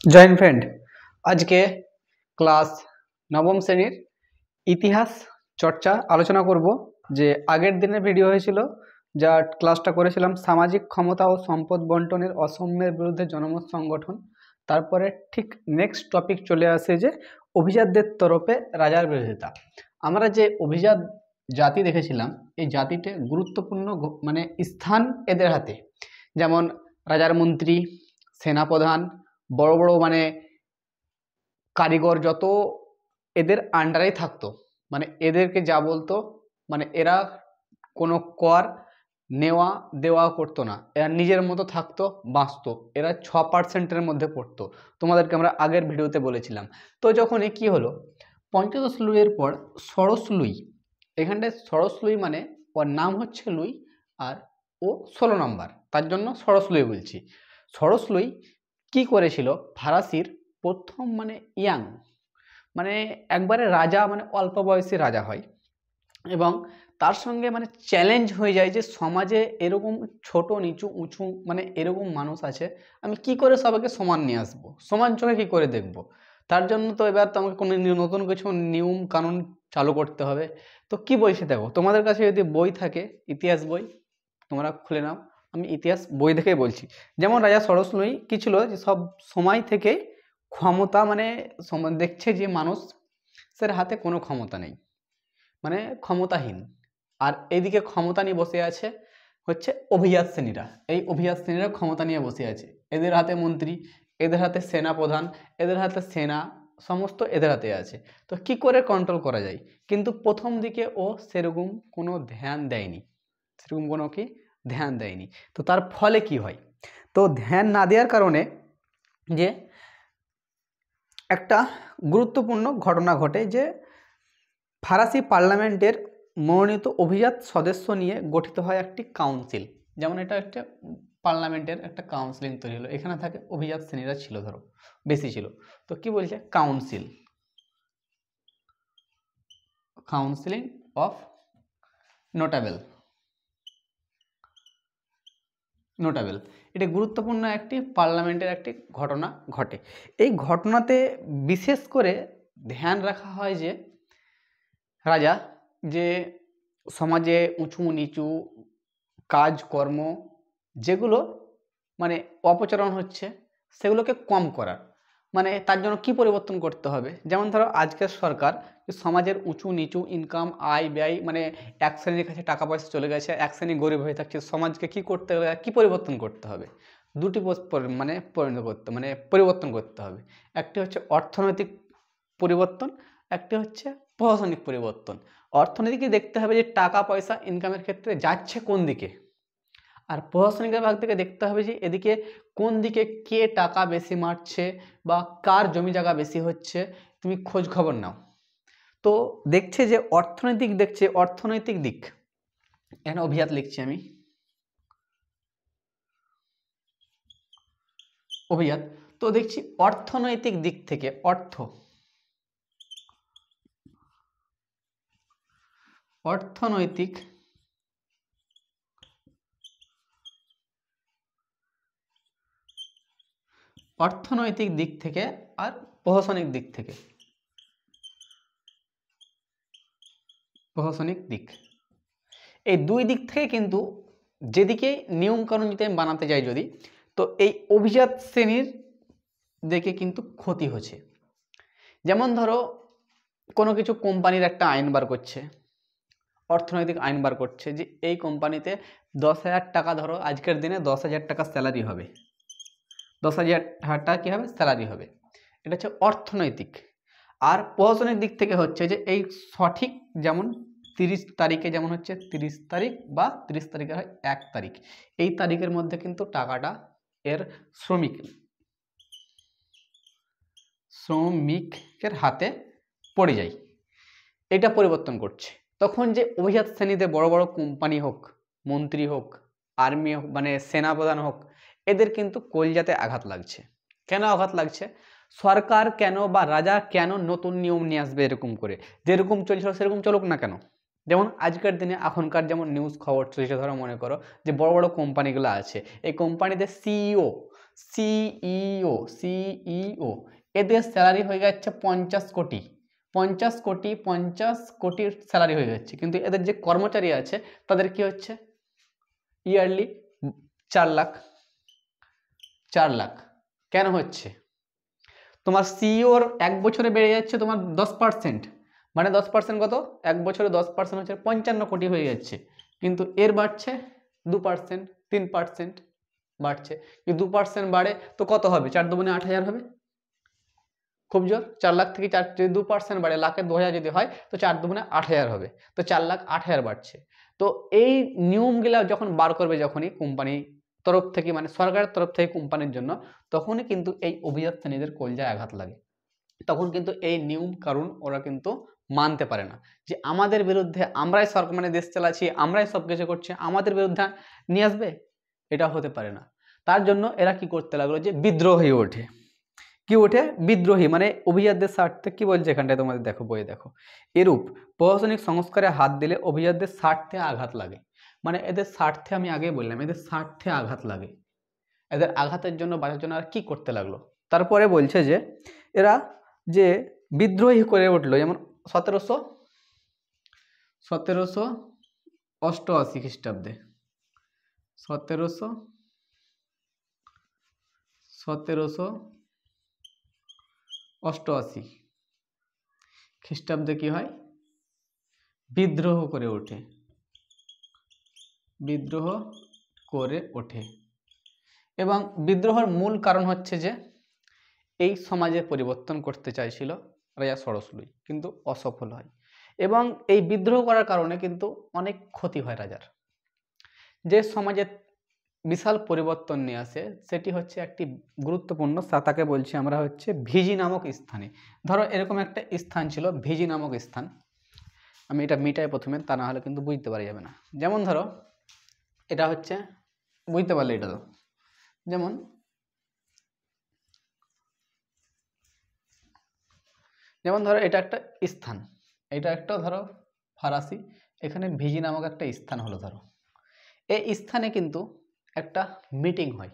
Joint friend আজকে class নবম শ্রেণীর ইতিহাস চর্চা আলোচনা করব। যে আগের দিনের ভিডিও হয়েছিল, যা ক্লাসটা করেছিলাম সামাজিক ক্ষমতা ও সম্পদ বন্টনের অসাম্যের বিরুদ্ধে জনমত সংগঠন। তারপরে ঠিক নেক্সট টপিক চলে আসে যে অভিজাতদের তরফে রাজার বিরোধিতা। আমরা যে অভিজাত জাতি দেখেছিলাম, এই জাতিতে গুরুত্বপূর্ণ মানে স্থান এদের হাতে, যেমন রাজার মন্ত্রী, সেনাপ্রধান, বড় বড় মানে কারিগর যত এদের আন্ডারেই থাকতো, মানে এদেরকে যা বলতো, মানে এরা কোনো কর নেওয়া দেওয়া করতো না, এরা নিজের মতো থাকতো, বাঁচতো। এরা 6%-এর মধ্যে পড়তো, তোমাদেরকে আমরা আগের ভিডিওতে বলেছিলাম। তো যখন কি হলো, পঞ্চদশ লুইয়ের পর ষোড়শ লুই, এখানটায় ষোড়শ লুই মানে ওর নাম হচ্ছে লুই আর ও 16 নম্বর, তার জন্য ষোড়শ লুই বলছি। ষোড়শ লুই কি করেছিল, ফরাসির প্রথম মানে ইয়াং, মানে একবারে রাজা, মানে অল্প বয়সী রাজা হয়, এবং তার সঙ্গে মানে চ্যালেঞ্জ হয়ে যায় যে সমাজে এরকম ছোট নিচু উঁচু মানে এরকম মানুষ আছে, আমি কি করে সবাইকে সমান নিয়ে আসবো, সমান চোখে কি করে দেখবো। তার জন্য তো এবার তো আমাকে কোনো নতুন কিছু নিয়ম কানুন চালু করতে হবে। তো কি বলছে দেখো, তোমাদের কাছে যদি বই থাকে, ইতিহাস বই তোমরা খুলে নাও, আমি ইতিহাস বই দেখেই বলছি। যেমন রাজা ষোড়শ লুই কি ছিল, যে সব সময় থেকে ক্ষমতা মানে দেখছে যে মানুষের হাতে কোনো ক্ষমতা নেই, মানে ক্ষমতাহীন, আর এইদিকে ক্ষমতা নিয়ে বসে আছে হচ্ছে অভিজাত শ্রেণীরা। এই অভিজাত শ্রেণীরা ক্ষমতা নিয়ে বসে আছে, এদের হাতে মন্ত্রী, এদের হাতে সেনা প্রধান, এদের হাতে সেনা, সমস্ত এদের হাতে আছে। তো কি করে কন্ট্রোল করা যায়, কিন্তু প্রথম দিকে ও সেরকম কোনো ধ্যান দেয়নি, সেরকম কোনো কি ধ্যান দেয়নি। তো তার ফলে কি হয়, তো ধ্যান না দেওয়ার কারণে যে একটা গুরুত্বপূর্ণ ঘটনা ঘটে, যে ফরাসি পার্লামেন্টের মনোনীত অভিজাত সদস্য নিয়ে গঠিত হয় একটি কাউন্সিল। যেমন এটা একটা পার্লামেন্টের একটা কাউন্সিলিং তৈরি হলো, এখানে থাকে অভিজাত শ্রেণীরা ছিল, ধরো বেশি ছিল। তো কি বলছে, কাউন্সিল, কাউন্সিলিং অফ নোটাবেল, নোটাবেল, এটা গুরুত্বপূর্ণ একটি পার্লামেন্টের একটি ঘটনা ঘটে। এই ঘটনাতে বিশেষ করে ধ্যান রাখা হয় যে রাজা যে সমাজে উঁচু নিচু কাজকর্ম যেগুলো মানে অপচরণ হচ্ছে, সেগুলোকে কম করার, মানে তার জন্য কি পরিবর্তন করতে হবে। যেমন ধরো আজকের সরকার সমাজের উঁচু নিচু ইনকাম আয় ব্যয়, মানে এক শ্রেণীর কাছে টাকা পয়সা চলে গেছে, এক শ্রেণী গরিব হয়ে থাকছে, সমাজকে কি করতে হবে, কি পরিবর্তন করতে হবে, দুটি মানে পরিবর্তন করতে হবে। একটি হচ্ছে অর্থনৈতিক পরিবর্তন, একটি হচ্ছে প্রশাসনিক পরিবর্তন। অর্থনীতিকে দেখতে হবে যে টাকা পয়সা ইনকামের ক্ষেত্রে যাচ্ছে কোন দিকে, আর প্রশাসনিক ভাগ থেকে দেখতে হবে যে এদিকে কোন দিকে কে টাকা বেশি মারছে বা কার জমি জায়গা বেশি হচ্ছে, তুমি খোঁজ খবর নাও। তো দেখছে যে অর্থনৈতিক দিক, এখানে অভিজাত লিখছি আমি, অভিজাত। তো দেখছি অর্থনৈতিক দিক থেকে, অর্থনৈতিক দিক থেকে আর প্রশাসনিক দিক থেকে, প্রশাসনিক দিক, এই দুই দিক থেকে কিন্তু যেদিকে নিয়ম কানুন যদি আমি বানাতে যাই যদি, তো এই অভিজাত শ্রেণীর দিকে কিন্তু ক্ষতি হচ্ছে। যেমন ধরো কোনো কিছু কোম্পানির একটা আইন বার করছে, অর্থনৈতিক আইন বার করছে যে এই কোম্পানিতে 10,000 টাকা, ধরো আজকের দিনে 10,000 টাকা স্যালারি হবে, 10,000 টাকা কী হবে, স্যালারি হবে। এটা হচ্ছে অর্থনৈতিক। আর প্রশাসনিক দিক থেকে হচ্ছে যে এই সঠিক, যেমন 30 তারিখে যেমন হচ্ছে 30 তারিখ বা 30 তারিখে হয় 1 তারিখ, এই তারিখের মধ্যে কিন্তু টাকাটা এর শ্রমিকের হাতে পড়ে যায়, এটা পরিবর্তন করছে। তখন যে অভিজাত শ্রেণীতে বড় বড় কোম্পানি হোক, মন্ত্রী হোক, আর্মি হোক, মানে সেনাপ্রধান হোক, এদের কিন্তু কলজাতে আঘাত লাগছে। কেন আঘাত লাগছে, সরকার কেন বা রাজা কেন নতুন নিয়ম নিয়ে আসবে এরকম করে, যেরকম চলছিল সেরকম চলুক না কেন, যেমন আজকের দিনে এখনকার যেমন নিউজ খবর চলছে, ধরো মনে করো যে বড় বড় কোম্পানিগুলো আছে, এই কোম্পানিতে সিইও সিইও সিইও এদের স্যালারি হয়ে যাচ্ছে 50 কোটি, 50 কোটি, 50 কোটির স্যালারি হয়ে যাচ্ছে। কিন্তু এদের যে কর্মচারী আছে তাদের কি হচ্ছে ইয়ারলি 4 লাখ, 4 লাখ। কেন হচ্ছে? তোমার সিইওর এক বছরে বেড়ে যাচ্ছে তোমার 10%, মানে 10% কত, এক বছরে 10% হচ্ছে 55 কোটি হয়ে যাচ্ছে। কিন্তু এর বাড়ছে 2%, 3% বাড়ছে। যদি 2% বাড়ে তো কত হবে? 4 দুগুণে 8,000 হবে, খুব জোর। 4 লাখ থেকে 4 যদি 2% বাড়ে, লাখে 2,000 যদি হয় তো 4 দুগুণে 8,000 হবে, তো 4,08,000 বাড়ছে। তো এই নিয়মগুলা যখন বার করবে, যখনই কোম্পানি তরফ থেকে, মানে সরকারের তরফ থেকে কোম্পানির জন্য, তখনই কিন্তু এই অভিজাত শ্রেণীদের কলজায় আঘাত লাগে। তখন কিন্তু এই নিয়ম কারণ ওরা কিন্তু মানতে পারে না, যে আমাদের বিরুদ্ধে আমরাই সরকার, মানে দেশ চালাচ্ছি, আমরাই সব কিছু করছি, আমাদের বিরুদ্ধে নিয়ে আসবে, এটা হতে পারে না। তার জন্য এরা কি করতে লাগলো, যে বিদ্রোহী ওঠে। কি ওঠে? বিদ্রোহী, মানে অভিজাতদের স্বার্থে। কি বলছে এখানটায় তোমাদের দেখো, বইয়ে দেখো, এরূপ প্রশাসনিক সংস্কারে হাত দিলে অভিজাতদের স্বার্থে আঘাত লাগে। মানে এদের স্বার্থে, আমি আগেই বললাম, এদের স্বার্থে আঘাত লাগে। এদের আঘাতের জন্য বাঁচার জন্য আর কি করতে লাগলো? তারপরে বলছে যে এরা যে বিদ্রোহী করে উঠলো, যেমন 1788 খ্রিস্টাব্দে, 1788 খ্রিস্টাব্দে কি হয়? বিদ্রোহ করে ওঠে, বিদ্রোহ করে ওঠে। এবং বিদ্রোহের মূল কারণ হচ্ছে যে এই সমাজে পরিবর্তন করতে চাইছিল রাজা সরসলুই, কিন্তু অসফল হয়। এবং এই বিদ্রোহ করার কারণে কিন্তু অনেক ক্ষতি হয় রাজার। যে সমাজে বিশাল পরিবর্তন নিয়ে আসে, সেটি হচ্ছে একটি গুরুত্বপূর্ণ, তাকে বলছি আমরা হচ্ছে ভিজি নামক স্থানে। ধরো এরকম একটা স্থান ছিল, ভিজি নামক স্থান। আমি এটা মিটাই প্রথমে, তা না হলে কিন্তু বুঝতে পারা যাবে না। যেমন ধরো এটা হচ্ছে, বুঝতে পারলে এটা তো, যেমন ধরো এটা একটা স্থান, এটা একটা ধরো ফরাসি, এখানে ভিজি নামক একটা স্থান হলো। ধরো এই স্থানে কিন্তু একটা মিটিং হয়।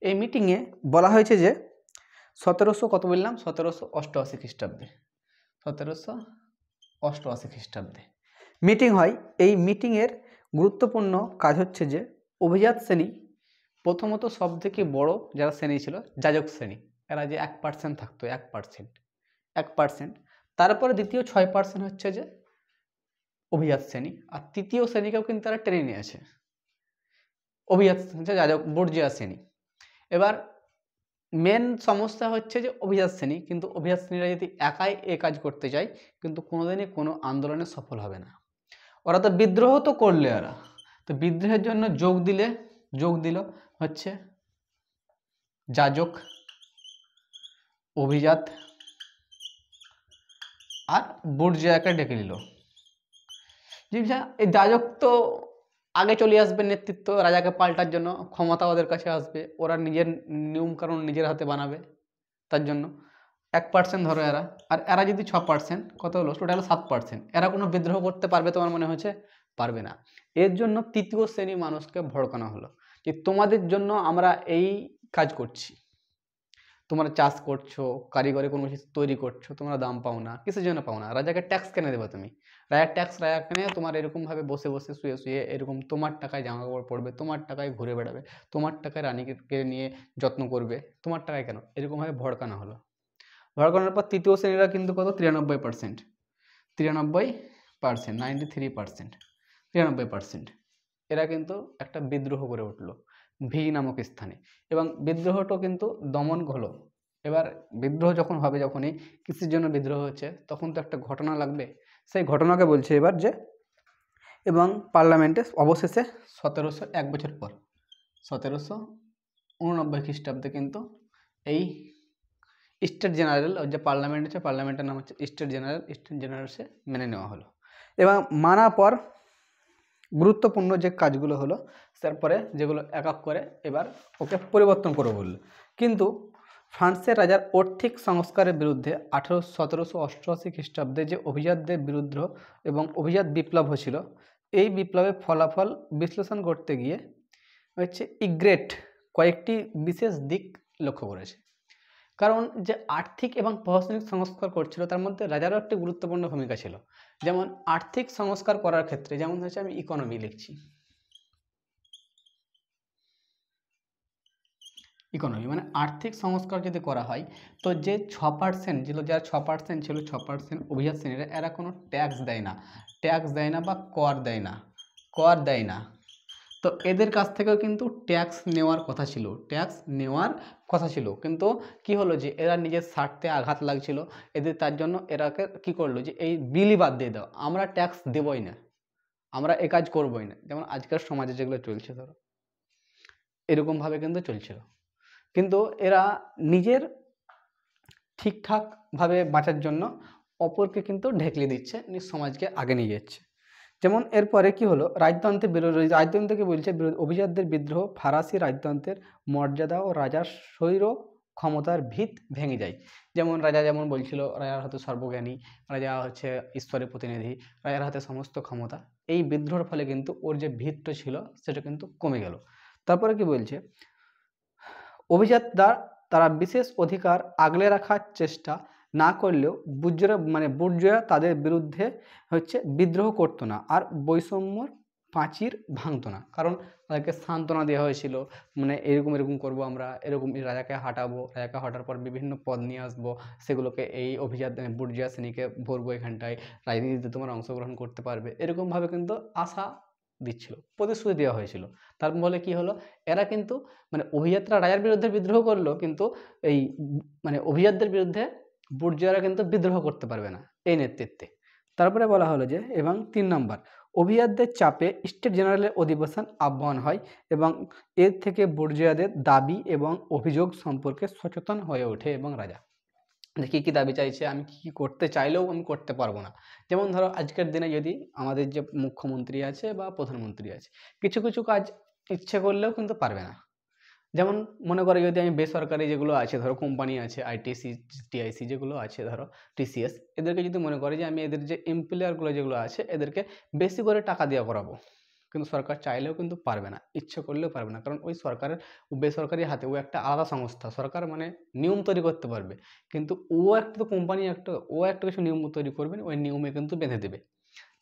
এই মিটিংয়ে বলা হয়েছে যে 1700 কত বললাম, 1788 খ্রিস্টাব্দে, 1788 খ্রিস্টাব্দে মিটিং হয়। এই মিটিংয়ের গুরুত্বপূর্ণ কাজ হচ্ছে যে অভিজাত শ্রেণী, প্রথমত সব থেকে বড় যারা শ্রেণী ছিল যাজক শ্রেণী, এরা যে 1% থাকতো, 1%, তারপরে দ্বিতীয় 6% হচ্ছে যে অভিজাত শ্রেণী, আর তৃতীয় শ্রেণীকেও কিন্তু তারা টেনে নিয়েছে, অভিজাত যাজক বর্জিয়া শ্রেণী। এবার মেন সমস্যা হচ্ছে যে অভিজাত শ্রেণী, কিন্তু অভিজাত শ্রেণীরা যদি একাই এ কাজ করতে চায়, কিন্তু কোনোদিনই কোনো আন্দোলনে সফল হবে না। ওরা তো বিদ্রোহ তো করলে, ওরা তো বিদ্রোহের জন্য যোগ দিল হচ্ছে যাজক, অভিজাত আর বুর্জিয়াকে ডেকে নিল। এই যাজক তো আগে চলে আসবে, নেতৃত্ব রাজাকে পাল্টার জন্য, ক্ষমতা ওদের কাছে আসবে, ওরা নিজের নিয়ম কানুন নিজের হাতে বানাবে। তার জন্য 1% ধরো এরা, আর এরা যদি 6%, কত হলো, টোটাল 7%, এরা কোনো বিদ্রোহ করতে পারবে তোমার মনে হচ্ছে? পারবে না। এর জন্য তৃতীয় শ্রেণী মানুষকে ভড়কানো হলো, যে তোমাদের জন্য আমরা এই কাজ করছি, তোমরা চাষ করছো, কারিগরি কোনো কিছু তৈরি করছো, তোমরা দাম পাও না, কিসের জন্য পাও না? রাজাকে ট্যাক্স কেনে দেবে তুমি, রাজার ট্যাক্স রাজা কেনে, তোমার এরকমভাবে বসে বসে শুয়ে এরকম তোমার টাকায় জামা কাপড় পরবে, তোমার টাকায় ঘুরে বেড়াবে, তোমার টাকায় রানীকে নিয়ে যত্ন করবে, তোমার টাকায় কেন? এরকমভাবে ভড়কানো হলো। ভড়কানোর পর তৃতীয় শ্রেণীরা কিন্তু কত, 93%, 93%, 93%, এরা কিন্তু একটা বিদ্রোহ করে উঠলো ভি নামক স্থানে। এবং বিদ্রোহটা কিন্তু দমন হলো। এবার বিদ্রোহ যখন হবে, যখনই কিসের জন্য বিদ্রোহ হচ্ছে, তখন তো একটা ঘটনা লাগবে, সেই ঘটনাকে বলছে এবার যে, এবং পার্লামেন্টে অবশেষে 1700, এক বছর পর 1789 খ্রিস্টাব্দে কিন্তু এই স্টেট জেনারেল, যে পার্লামেন্ট আছে, পার্লামেন্টের নাম হচ্ছে স্টেট জেনারেলসে মেনে নেওয়া হলো। এবং মানার পর গুরুত্বপূর্ণ যে কাজগুলো হলো, তারপরে যেগুলো এক এক করে এবার ওকে পরিবর্তন করে বললো। কিন্তু ফ্রান্সের রাজার আর্থিক সংস্কারের বিরুদ্ধে 1788 খ্রিস্টাব্দে যে অভিজাতদের বিদ্রোহ এবং অভিজাত বিপ্লব হয়েছিল, এই বিপ্লবের ফলাফল বিশ্লেষণ করতে গিয়ে হচ্ছে ইগ্রেট কয়েকটি বিশেষ দিক লক্ষ্য করেছে। কারণ যে আর্থিক এবং প্রশাসনিক সংস্কার করছিল তার মধ্যে রাজারও একটি গুরুত্বপূর্ণ ভূমিকা ছিল। যেমন আর্থিক সংস্কার করার ক্ষেত্রে, যেমন হচ্ছে আমি ইকোনমি লিখছি, ইকোনমি মানে আর্থিক সংস্কার যদি করা হয় তো যে 6% ছিল, যার 6% ছিল, 6% অভিজাত শ্রেণীরা, এরা কোনো ট্যাক্স দেয় না, বা কর দেয় না। তো এদের কাছ থেকেও কিন্তু ট্যাক্স নেওয়ার কথা ছিল, কিন্তু কি হলো যে এরা নিজের স্বার্থে আঘাত লাগছিল এদের, তার জন্য এরাকে কি করলো যে এই বিলি বাদ দিয়ে দাও, আমরা ট্যাক্স দেবই না, আমরা এ কাজ করবোই না। যেমন আজকের সমাজে যেগুলো চলছে ধরো এরকমভাবে কিন্তু চলছিল, কিন্তু এরা নিজের ঠিকঠাকভাবে বাঁচার জন্য অপরকে কিন্তু ঢেকলে দিচ্ছে, সমাজকে আগে নিয়ে যাচ্ছে। যেমন এরপরে কি হলো, রাজতন্ত্রকে বলছে অভিজাতদের বিদ্রোহ ফরাসি রাজতন্ত্রের মর্যাদা ও রাজার স্বৈর ক্ষমতার ভিত ভেঙে যায়। যেমন রাজা যেমন বলছিল রাজার হাতে সর্বজ্ঞানী, রাজা হচ্ছে ঈশ্বরের প্রতিনিধি, রাজার হাতে সমস্ত ক্ষমতা, এই বিদ্রোহের ফলে কিন্তু ওর যে ভিতটা ছিল সেটা কিন্তু কমে গেল। তারপরে কি বলছে, অভিজাতরা তারা বিশেষ অধিকার আগলে রাখার চেষ্টা না করলেও বুর্জোয়া তাদের বিরুদ্ধে হচ্ছে বিদ্রোহ করতো না আর বৈষম্যর প্রাচীর ভাঙতো না, কারণ তাদেরকে সান্ত্বনা দেওয়া হয়েছিল, মানে এরকম করবো আমরা, এরকম রাজাকে হাঁটার পর বিভিন্ন পদ নিয়ে আসবো, সেগুলোকে এই অভিজাত বুর্জোয়া শ্রেণীকে ভরবো, এখানটায় রাজনীতিতে তোমরা অংশগ্রহণ করতে পারবে, এরকমভাবে কিন্তু আশা দিচ্ছিল, প্রতিশ্রুতি দেওয়া হয়েছিল। তার ফলে কি হলো, এরা কিন্তু মানে অভিজাতরা রাজার বিরুদ্ধে বিদ্রোহ করলো, কিন্তু এই মানে অভিজাতদের বিরুদ্ধে বুর্জোয়ারা কিন্তু বিদ্রোহ করতে পারবে না এই নেতৃত্বে। তারপরে বলা হলো যে, এবং 3 নম্বর, অভিজাতদের চাপে স্টেট জেনারেলের অধিবেশন আহ্বান হয় এবং এর থেকে বুর্জোয়াদের দাবি এবং অভিযোগ সম্পর্কে সচেতন হয়ে ওঠে এবং রাজা যে কী কী দাবি চাইছে, আমি কী করতে চাইলেও আমি করতে পারবো না। যেমন ধরো আজকের দিনে যদি আমাদের যে মুখ্যমন্ত্রী আছে বা প্রধানমন্ত্রী আছে, কিছু কিছু কাজ ইচ্ছে করলেও কিন্তু পারবে না। যেমন মনে করো যদি আমি বেসরকারি যেগুলো আছে, ধরো কোম্পানি আছে, আইটিসি, টিআইসি যেগুলো আছে, ধরো টিসিএস, এদেরকে যদি মনে করি যে আমি এদের যে এমপ্লয়ারগুলো যেগুলো আছে এদেরকে বেশি করে টাকা দিয়ে করাবো, কিন্তু সরকার চাইলেও কিন্তু পারবে না, ইচ্ছে করলেও পারবে না, কারণ ওই সরকারের বেসরকারি হাতে, ও একটা আলাদা সংস্থা, সরকার মানে নিয়ম তৈরি করতে পারবে, কিন্তু ও একটা তো কোম্পানি, ও একটা কিছু নিয়ম তৈরি করবে, ওই নিয়মে কিন্তু বেঁধে দেবে।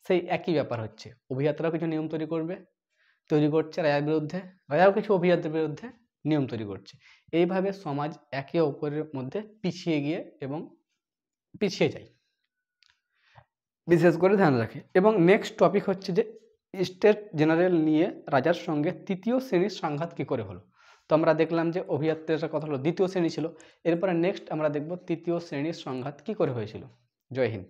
সেই একই ব্যাপার হচ্ছে, অভিজাতরাও কিছু নিয়ম তৈরি করছে রাজার বিরুদ্ধে, রাজাও কিছু অভিজাতদের বিরুদ্ধে নিয়ম তৈরি করছে। এইভাবে সমাজ একে অপরের মধ্যে পিছিয়ে যায়, বিশেষ করে ধ্যান রাখে। এবং নেক্সট টপিক হচ্ছে যে স্টেট জেনারেল নিয়ে রাজার সঙ্গে তৃতীয় শ্রেণীর সংঘাত কী করে হলো। তো আমরা দেখলাম যে অভিজাতদের কথা হলো দ্বিতীয় শ্রেণী ছিল, এরপরে নেক্সট আমরা দেখব তৃতীয় শ্রেণীর সংঘাত কী করে হয়েছিল। জয় হিন্দ।